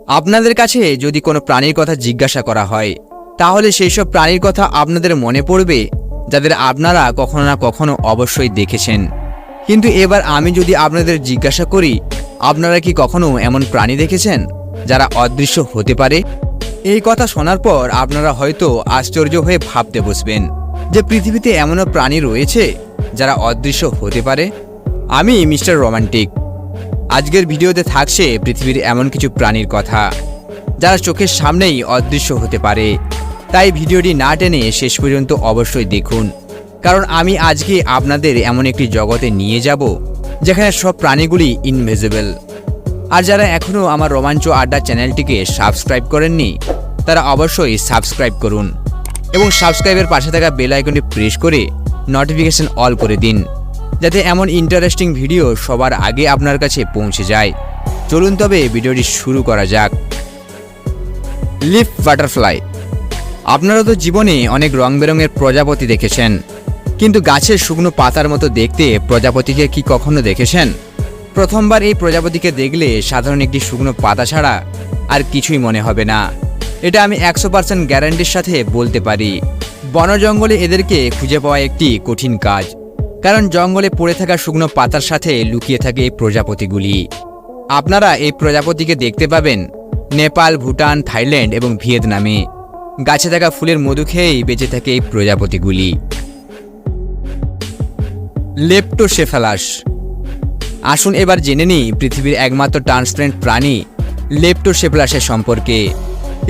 আপনাদের কাছে যদি কোনো প্রাণীর কথা জিজ্ঞাসা করা হয় তাহলে সেই সব প্রাণীর কথা আপনাদের মনে পড়বে যাদের আপনারা কখনো না কখনো অবশ্যই দেখেছেন। কিন্তু এবার আমি যদি আপনাদের জিজ্ঞাসা করি, আপনারা কি কখনো এমন প্রাণী দেখেছেন যারা অদৃশ্য হতে পারে? এই কথা শোনার পর আপনারা হয়তো আশ্চর্য হয়ে ভাবতে বসবেন যে পৃথিবীতে এমনও প্রাণী রয়েছে যারা অদৃশ্য হতে পারে। আমি মিস্টার রোমান্টিক। আজকের ভিডিওতে থাকছে পৃথিবীর এমন কিছু প্রাণীর কথা যারা চোখের সামনেই অদৃশ্য হতে পারে। তাই ভিডিওটি না টেনে শেষ পর্যন্ত অবশ্যই দেখুন, কারণ আমি আজকে আপনাদের এমন একটি জগতে নিয়ে যাব যেখানে সব প্রাণীগুলি ইনভিজিবল। আর যারা এখনও আমার রোমাঞ্চ আড্ডা চ্যানেলটিকে সাবস্ক্রাইব করেননি তারা অবশ্যই সাবস্ক্রাইব করুন এবং সাবস্ক্রাইবের পাশে থাকা বেল আইকনটি প্রেস করে নোটিফিকেশন অল করে দিন, যাতে এমন ইন্টারেস্টিং ভিডিও সবার আগে আপনার কাছে পৌঁছে যায়। চলুন তবে ভিডিওটি শুরু করা যাক। Leaf butterfly. আপনারা তো জীবনে অনেক রং বেরঙের প্রজাপতি দেখেছেন, কিন্তু গাছের শুকনো পাতার মতো দেখতে প্রজাপতিকে কি কখনো দেখেছেন? প্রথমবার এই প্রজাপতিকে দেখলে সাধারণ একটি শুকনো পাতা ছাড়া আর কিছুই মনে হবে না। এটা আমি 100% গ্যারান্টির সাথে বলতে পারি। বন জঙ্গলে এদেরকে খুঁজে পাওয়া একটি কঠিন কাজ, কারণ জঙ্গলে পড়ে থাকা শুকনো পাতার সাথে লুকিয়ে থাকে এই প্রজাপতিগুলি। আপনারা এই প্রজাপতিকে দেখতে পাবেন নেপাল, ভুটান, থাইল্যান্ড এবং ভিয়েতনামে। গাছে থাকা ফুলের মধু খেয়েই বেঁচে থাকে এই প্রজাপতিগুলি। লেপ্টোসেফালাস। আসুন এবার জেনে নিই পৃথিবীর একমাত্র ট্রান্সপারেন্ট প্রাণী লেপ্টোসেফালাসের সম্পর্কে।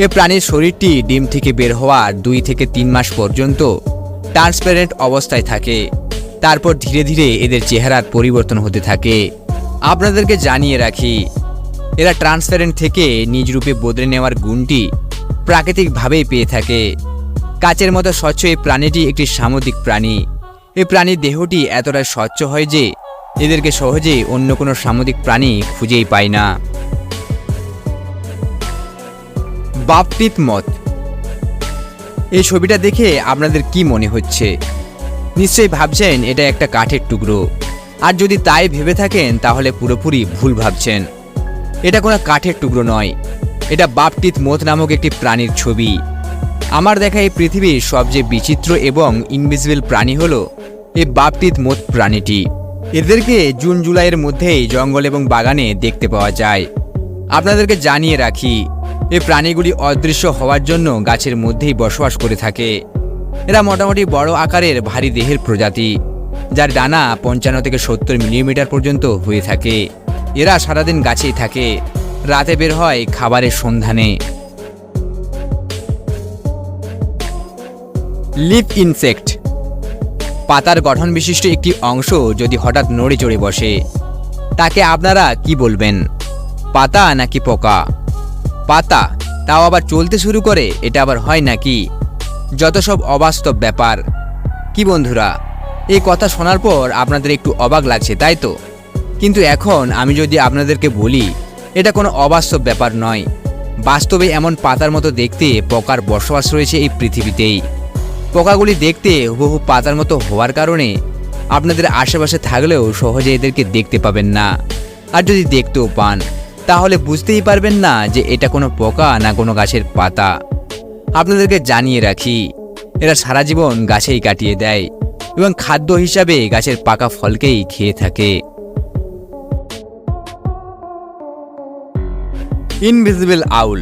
এ প্রাণীর শরীরটি ডিম থেকে বের হওয়ার 2 থেকে 3 মাস পর্যন্ত ট্রান্সপারেন্ট অবস্থায় থাকে। তারপর ধীরে ধীরে এদের চেহারার পরিবর্তন হতে থাকে। আপনাদেরকে জানিয়ে রাখি, এরা ট্রান্সপারেন্ট থেকে নিজ রূপে বদলে নেওয়ার গুণটি প্রাকৃতিকভাবেই পেয়ে থাকে। কাচের মতো স্বচ্ছ এই প্রাণীটি একটি সামুদ্রিক প্রাণী। এই প্রাণীর দেহটি এতটাই স্বচ্ছ হয় যে এদেরকে সহজেই অন্য কোনো সামুদ্রিক প্রাণী খুঁজেই পায় না। বাপটিত মথ। এই ছবিটা দেখে আপনাদের কি মনে হচ্ছে? নিশ্চয়ই ভাবছেন এটা একটা কাঠের টুকরো। আর যদি তাই ভেবে থাকেন তাহলে পুরোপুরি ভুল ভাবছেন। এটা কোনো কাঠের টুকরো নয়, এটা বাপটিত মথ নামক একটি প্রাণীর ছবি। আমার দেখা এই পৃথিবীর সবচেয়ে বিচিত্র এবং ইনভিজিবল প্রাণী হলো এই বাপটিত মথ প্রাণীটি। এদেরকে জুন জুলাইয়ের মধ্যেই জঙ্গল এবং বাগানে দেখতে পাওয়া যায়। আপনাদেরকে জানিয়ে রাখি, এই প্রাণীগুলি অদৃশ্য হওয়ার জন্য গাছের মধ্যেই বসবাস করে থাকে। এরা মোটামুটি বড় আকারের ভারী দেহের প্রজাতি, যার ডানা 55 থেকে 70 মিলিমিটার পর্যন্ত হয়ে থাকে। এরা সারাদিন গাছেই থাকে, রাতে বের হয় খাবারের সন্ধানে। Leaf insect. পাতার গঠন বিশিষ্ট একটি অংশ যদি হঠাৎ নড়ে চড়ে বসে, তাকে আপনারা কি বলবেন? পাতা নাকি পোকা? পাতা, তাও আবার চলতে শুরু করে, এটা আবার হয় নাকি? যত সব অবাস্তব ব্যাপার। কি বন্ধুরা, এই কথা শোনার পর আপনাদের একটু অবাক লাগছে, তাই তো? কিন্তু এখন আমি যদি আপনাদেরকে বলি এটা কোনো অবাস্তব ব্যাপার নয়। বাস্তবে এমন পাতার মতো দেখতে পোকার বসবাস রয়েছে এই পৃথিবীতেই। পোকাগুলি দেখতে হুবহু পাতার মতো হওয়ার কারণে আপনাদের আশেপাশে থাকলেও সহজে এদেরকে দেখতে পাবেন না। আর যদি দেখতেও পান তাহলে বুঝতেই পারবেন না যে এটা কোনো পোকা না কোনো গাছের পাতা। আপনাদেরকে জানিয়ে রাখি, এরা সারা জীবন গাছেই কাটিয়ে দেয় এবং খাদ্য হিসাবে গাছের পাকা ফলকেই খেয়ে থাকে। ইনভিজিবল আউল।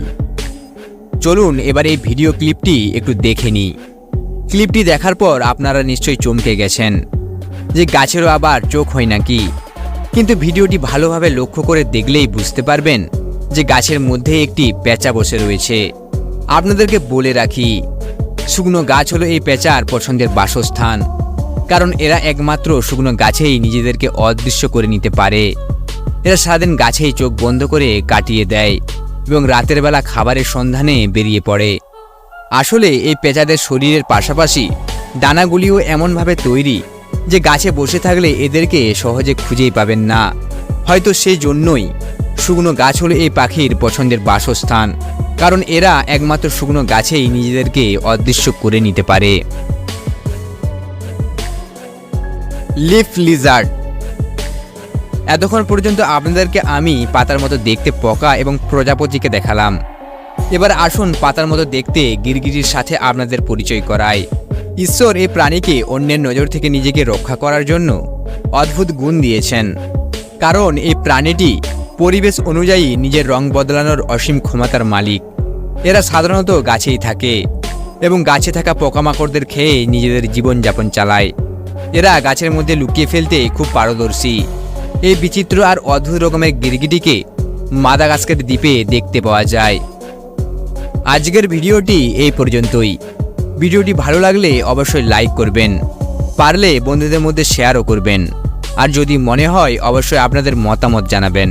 চলুন এবার এই ভিডিও ক্লিপটি একটু দেখে নিই। ক্লিপটি দেখার পর আপনারা নিশ্চয়ই চমকে গেছেন যে গাছেরও আবার চোখ হয় নাকি। কিন্তু ভিডিওটি ভালোভাবে লক্ষ্য করে দেখলেই বুঝতে পারবেন যে গাছের মধ্যে একটি পেঁচা বসে রয়েছে। আপনাদেরকে বলে রাখি, শুকনো গাছ হলো এই পেঁচার পছন্দের বাসস্থান, কারণ এরা একমাত্র শুকনো গাছেই নিজেদেরকে অদৃশ্য করে নিতে পারে। এরা সারাদিন গাছেই চোখ বন্ধ করে কাটিয়ে দেয় এবং রাতের বেলা খাবারের সন্ধানে বেরিয়ে পড়ে। আসলে এই পেঁচাদের শরীরের পাশাপাশি ডানাগুলিও এমনভাবে তৈরি যে গাছে বসে থাকলে এদেরকে সহজে খুঁজেই পাবেন না। হয়তো সেই জন্যই শুকনো গাছ হলো এই পাখির পছন্দের বাসস্থান, কারণ এরা একমাত্র শুকনো গাছেই নিজেদেরকে অদৃশ্য করে নিতে পারে। Leaf Lizaad. এতক্ষণ পর্যন্ত আপনাদেরকে আমি পাতার মতো দেখতে পোকা এবং প্রজাপতিকে দেখালাম। এবার আসুন পাতার মতো দেখতে গিরগিটির সাথে আপনাদের পরিচয় করাই। ঈশ্বর এই প্রাণীকে অন্যের নজর থেকে নিজেকে রক্ষা করার জন্য অদ্ভুত গুণ দিয়েছেন, কারণ এই প্রাণীটি পরিবেশ অনুযায়ী নিজের রং বদলানোর অসীম ক্ষমতার মালিক। এরা সাধারণত গাছেই থাকে এবং গাছে থাকা পোকামাকড়দের খেয়ে নিজেদের জীবনযাপন চালায়। এরা গাছের মধ্যে লুকিয়ে ফেলতে খুব পারদর্শী। এই বিচিত্র আর অদ্ভুত রকমের গিরগিটিকে মাদাগাস্কার দ্বীপে দেখতে পাওয়া যায়। আজকের ভিডিওটি এই পর্যন্তই। ভিডিওটি ভালো লাগলে অবশ্যই লাইক করবেন, পারলে বন্ধুদের মধ্যে শেয়ারও করবেন। আর যদি মনে হয় অবশ্যই আপনাদের মতামত জানাবেন,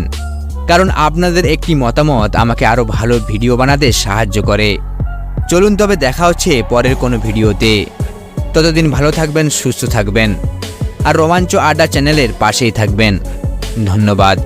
কারণ আপনাদের একটি মতামত আমাকে আরও ভালো ভিডিও বানাতে সাহায্য করে। চলুন তবে দেখা হচ্ছে পরের কোনো ভিডিওতে। ততদিন ভালো থাকবেন, সুস্থ থাকবেন আর রোমাঞ্চ আড্ডা চ্যানেলের পাশেই থাকবেন। ধন্যবাদ।